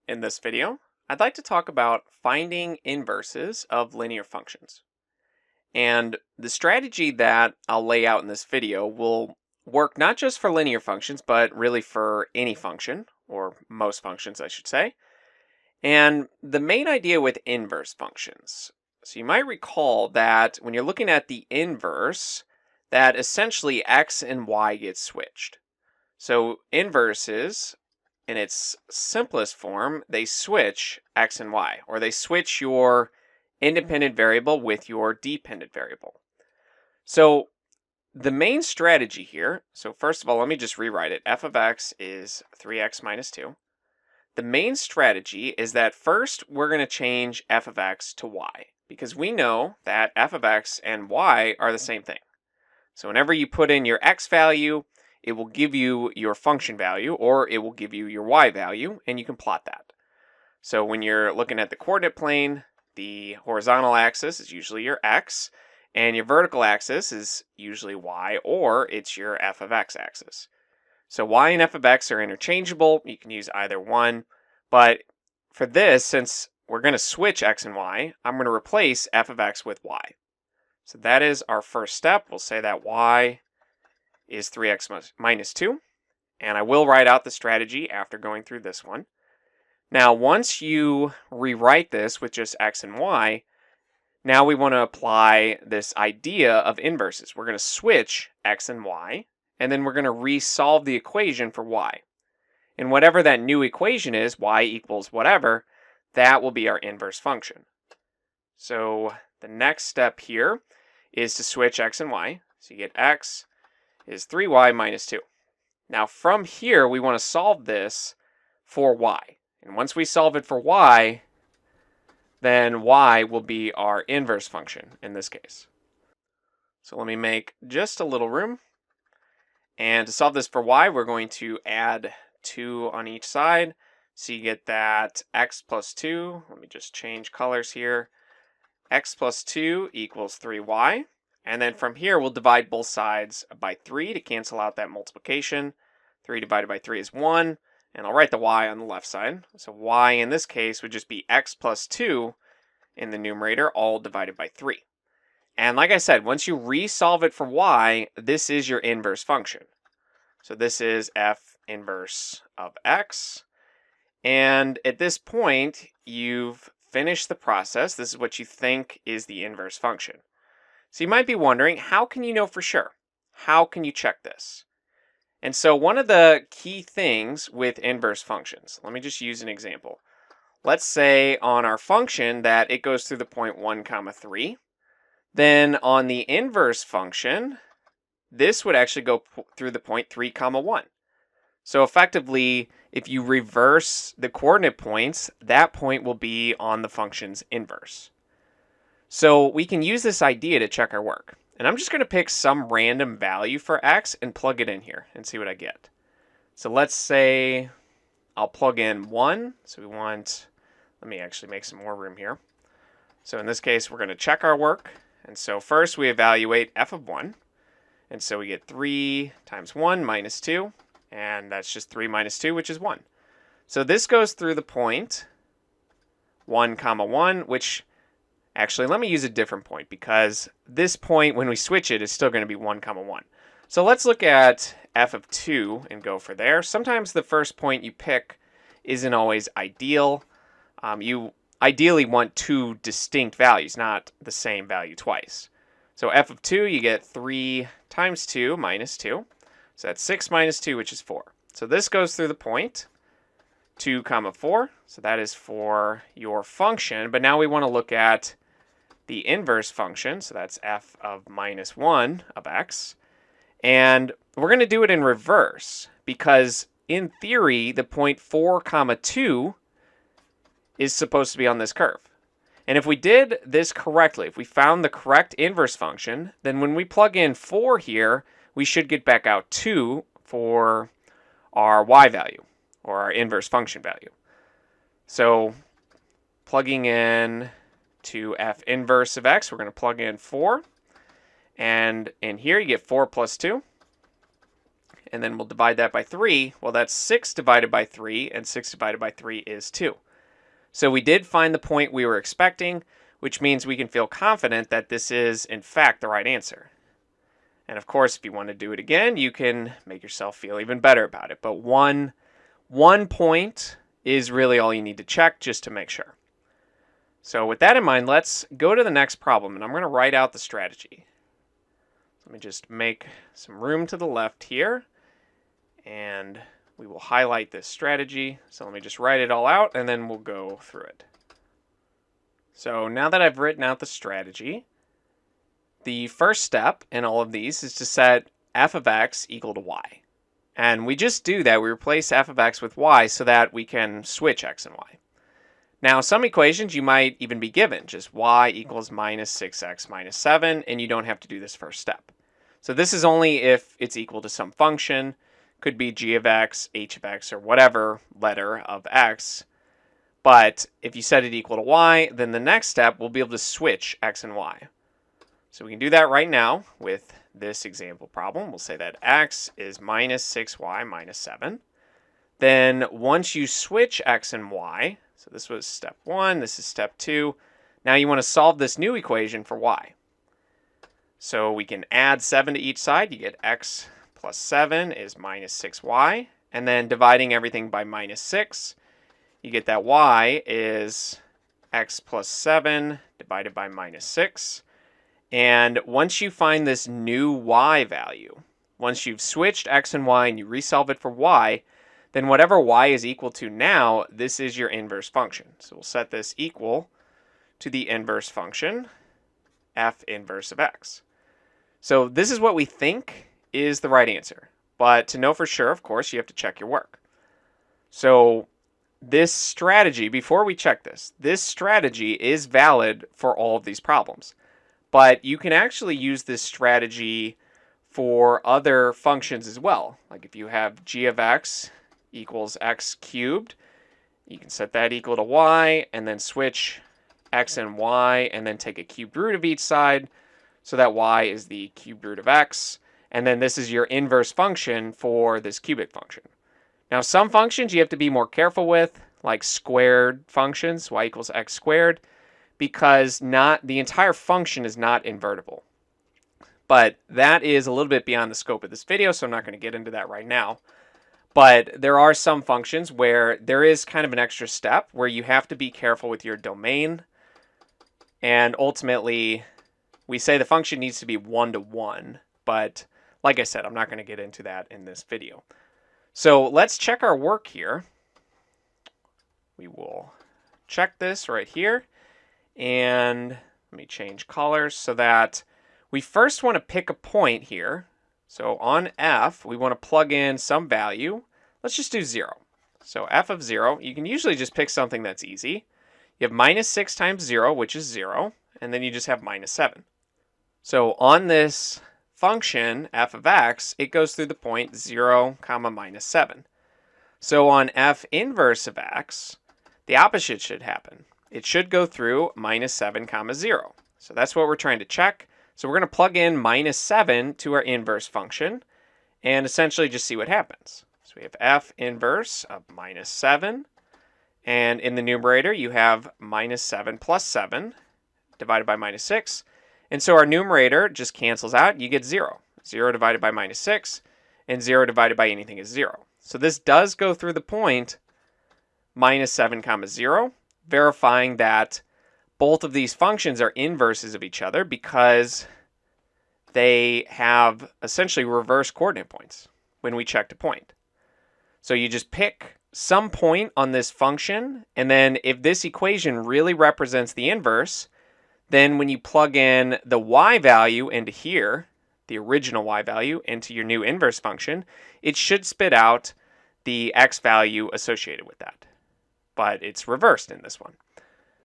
In this video, I'd like to talk about finding inverses of linear functions. And the strategy that I'll lay out in this video will work not just for linear functions, but really for any function, or most functions, I should say. And the main idea with inverse functions. So you might recall that when you're looking at the inverse, that essentially x and y get switched. So inverses, in its simplest form, they switch x and y, or they switch your independent variable with your dependent variable. So the main strategy here, so first of all, let me just rewrite it. F of x is 3x minus 2. The main strategy is that first we're going to change f of x to y, because we know that f of x and y are the same thing. So whenever you put in your x value, it will give you your function value, or it will give you your y value, and you can plot that. So when you're looking at the coordinate plane, the horizontal axis is usually your x, and your vertical axis is usually y, or it's your f of x axis. So y and f of x are interchangeable. You can use either one, but for this, since we're going to switch x and y, I'm going to replace f of x with y. So that is our first step. We'll say that y is 3x minus 2. And I will write out the strategy after going through this one. Now, once you rewrite this with just x and y, now we want to apply this idea of inverses. We're going to switch x and y, and then we're going to resolve the equation for y. And whatever that new equation is, y equals whatever, that will be our inverse function. So the next step here is to switch x and y. So you get x is 3y minus 2. Now from here, we want to solve this for y. And once we solve it for y, then y will be our inverse function in this case. So let me make just a little room. And to solve this for y, we're going to add 2 on each side. So you get that x plus 2. Let me just change colors here. X plus 2 equals 3y. And then from here, we'll divide both sides by 3 to cancel out that multiplication. 3 divided by 3 is 1. And I'll write the y on the left side. So y in this case would just be x plus 2 in the numerator, all divided by 3. And like I said, once you resolve it for y, this is your inverse function. So this is f inverse of x. And at this point, you've finished the process. This is what you think is the inverse function. So you might be wondering, how can you know for sure? How can you check this? And so one of the key things with inverse functions, let me just use an example. Let's say on our function that it goes through the point 1, 3. Then on the inverse function, this would actually go through the point 3, 1. So effectively, if you reverse the coordinate points, that point will be on the function's inverse. So we can use this idea to check our work. And I'm just going to pick some random value for x and plug it in here and see what I get. So let's say I'll plug in 1. So let me actually make some more room here. So in this case, we're going to check our work. And so first we evaluate f of 1. And so we get 3 times 1 minus 2. And that's just 3 minus 2, which is 1. So this goes through the point 1, 1, which actually, let me use a different point because this point, when we switch it, is still going to be 1, 1. So let's look at f of 2 and go for there. Sometimes the first point you pick isn't always ideal. You ideally want 2 distinct values, not the same value twice. So f of 2, you get 3 times 2 minus 2. So that's 6 minus 2, which is 4. So this goes through the point 2, 4. So that is for your function. But now we want to look at the inverse function. So that's f of minus 1 of x. And we're going to do it in reverse because in theory, the point 4, 2 is supposed to be on this curve. And if we did this correctly, if we found the correct inverse function, then when we plug in 4 here, we should get back out 2 for our y value, or our inverse function value. So plugging in to f inverse of x, we're going to plug in 4. And in here, you get 4 plus 2. and then we'll divide that by 3. Well, that's 6 divided by 3, and 6 divided by 3 is 2. So we did find the point we were expecting, which means we can feel confident that this is, in fact, the right answer. And of course, if you want to do it again, you can make yourself feel even better about it. But one point is really all you need to check just to make sure. So with that in mind, let's go to the next problem, and I'm going to write out the strategy. Let me just make some room to the left here, and we will highlight this strategy. So let me just write it all out, and then we'll go through it. So now that I've written out the strategy, the first step in all of these is to set f of x equal to y. And we just do that. We replace f of x with y so that we can switch x and y. Now, some equations you might even be given, just y equals minus 6x minus 7, and you don't have to do this first step. So this is only if it's equal to some function, could be g of x, h of x, or whatever letter of x. But if you set it equal to y, then the next step, we'll be able to switch x and y. So we can do that right now with this example problem. We'll say that x is minus 6y minus 7. Then once you switch x and y, so this was step 1, this is step 2. Now you want to solve this new equation for y. So we can add 7 to each side. You get x plus 7 is minus 6y. And then dividing everything by minus 6, you get that y is x plus 7 divided by minus 6. And once you find this new y value, once you've switched x and y and you resolve it for y, then whatever y is equal to now, this is your inverse function. So we'll set this equal to the inverse function, f inverse of x. So this is what we think is the right answer. But to know for sure, of course, you have to check your work. So this strategy, before we check this strategy is valid for all of these problems. But you can actually use this strategy for other functions as well. Like if you have g of x equals x cubed, you can set that equal to y, and then switch x and y, and then take a cubed root of each side, so that y is the cubed root of x. And then this is your inverse function for this cubic function. Now some functions you have to be more careful with, like squared functions, y equals x squared, because the entire function is not invertible. But that is a little bit beyond the scope of this video, so I'm not going to get into that right now. But there are some functions where there is kind of an extra step where you have to be careful with your domain. And ultimately, we say the function needs to be one-to-one. But like I said, I'm not going to get into that in this video. So let's check our work here. We will check this right here. And let me change colors so that we first want to pick a point here. So on f, we want to plug in some value. Let's just do 0. So f of 0, you can usually just pick something that's easy. You have minus 6 times 0, which is 0, and then you just have minus 7. So on this function, f of x, it goes through the point 0, comma, minus 7. So on f inverse of x, the opposite should happen. It should go through minus 7, comma, 0. So that's what we're trying to check. So we're going to plug in minus 7 to our inverse function and essentially just see what happens. So we have f inverse of minus 7. And in the numerator, you have minus 7 plus 7 divided by minus 6. And so our numerator just cancels out. You get 0. 0 divided by minus 6. And 0 divided by anything is 0. So this does go through the point minus 7, comma, 0, verifying that both of these functions are inverses of each other because they have essentially reverse coordinate points when we checked a point. So you just pick some point on this function, and then if this equation really represents the inverse, then when you plug in the y value into here, the original y value, into your new inverse function, it should spit out the x value associated with that. But it's reversed in this one.